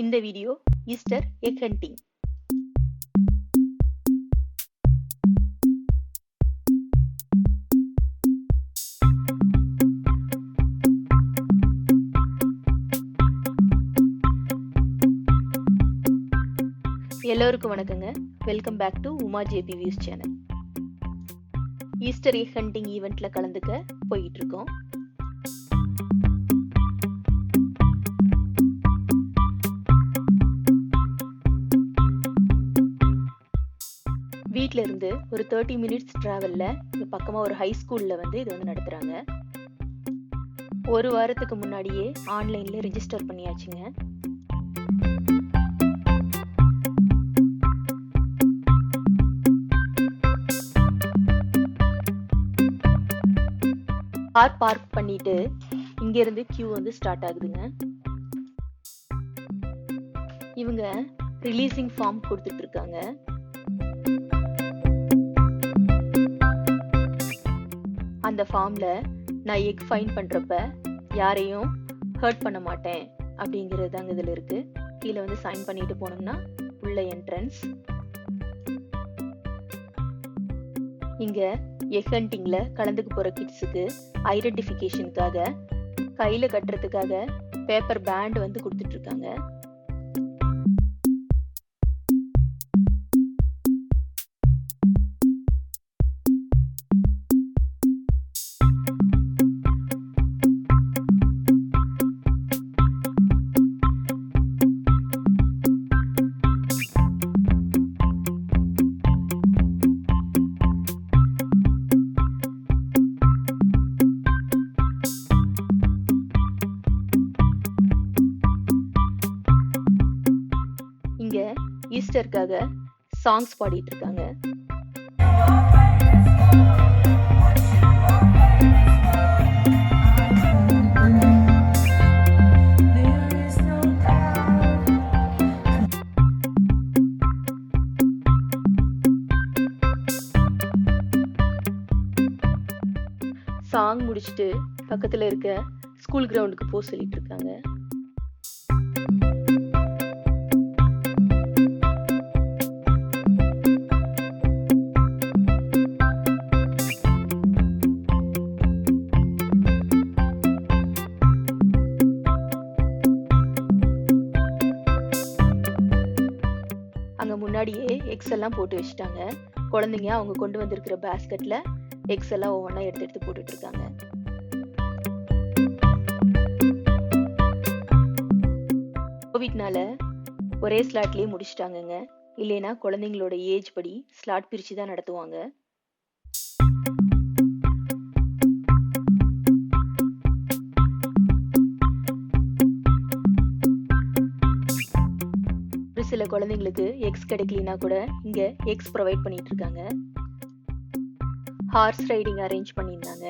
இந்த video Easter egg hunting. எல்லோருக்கும் வணக்கங்க. Welcome back to Uma JP views channel. Easter egg hunting ஈவெண்ட்ல கலந்துக்க போயிட்டு இருக்கோம். வீட்ல இருந்து ஒரு 30 மினிட்ஸ் டிராவல்ல இங்க பக்கமா ஒரு ஹை ஸ்கூல்ல இது நடத்துறாங்க. ஒரு வாரத்துக்கு முன்னாடியே ஆன்லைன்ல ரெஜிஸ்டர் பண்ணியாச்சுங்க. கார் பார்க் பண்ணிட்டு இங்க இருந்து கியூ ஸ்டார்ட் ஆகுதுங்க. இவங்க ரிலீசிங் ஃபார்ம் கொடுத்துட்டு இருக்காங்க. அந்த ஃபார்ம்ல நான் எக் ஃபைண்ட் பண்றப்ப யாரையும் ஹர்ட் பண்ண மாட்டேன் அப்படிங்கிறது தாங்க இதுல இருக்கு. கீழே சைன் பண்ணிட்டு போனோம்னா உள்ள என்ட்ரன்ஸ். இங்க எக் ஹண்டிங்ல கலந்துக்க போற கிட்ஸுக்கு ஐடென்டிஃபிகேஷனுக்காக கையில கட்டுறதுக்காக பேப்பர் பேண்ட் கொடுத்துட்டு இருக்காங்க. இங்க ஈஸ்டருக்காக சாங்ஸ் பாடிட்டு இருக்காங்க. சாங் முடிச்சிட்டு பக்கத்துல இருக்க ஸ்கூல் கிரவுண்டுக்கு போக சொல்லிட்டு இருக்காங்க. அங்க முன்னாடியே எக்ஸ் எல்லாம் போட்டு வச்சுட்டாங்க. குழந்தைங்க அவங்க கொண்டு வந்திருக்கிற பேஸ்கெட்ல எக்ஸ் எல்லாம் ஒவ்வொன்றா எடுத்து போட்டுட்டு இருக்காங்க. கோவிட்னால ஒரே ஸ்லாட்லயே முடிச்சிட்டாங்கங்க. இல்லைன்னா குழந்தைங்களோட ஏஜ் படி ஸ்லாட் பிரிச்சு தான் நடத்துவாங்க. ஒரு சில குழந்தைங்களுக்கு எக்ஸ் கிடைக்கலனா கூட இங்க எக்ஸ் ப்ரொவைட் பண்ணிட்டு இருக்காங்க. ஹார்ஸ் ரைடிங் அரேஞ்ச் பண்ணியிருந்தாங்க.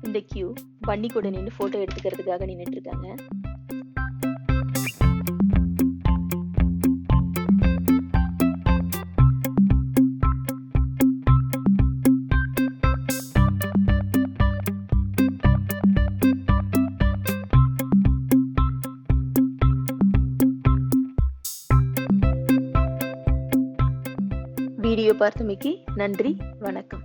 இந்த கியூ பன்னி கூட நின்று போட்டோ எடுத்துக்கிறதுக்காக நின்றுட்டு இருக்காங்க. வீடியோ பார்த்தமைக்கு நன்றி, வணக்கம்.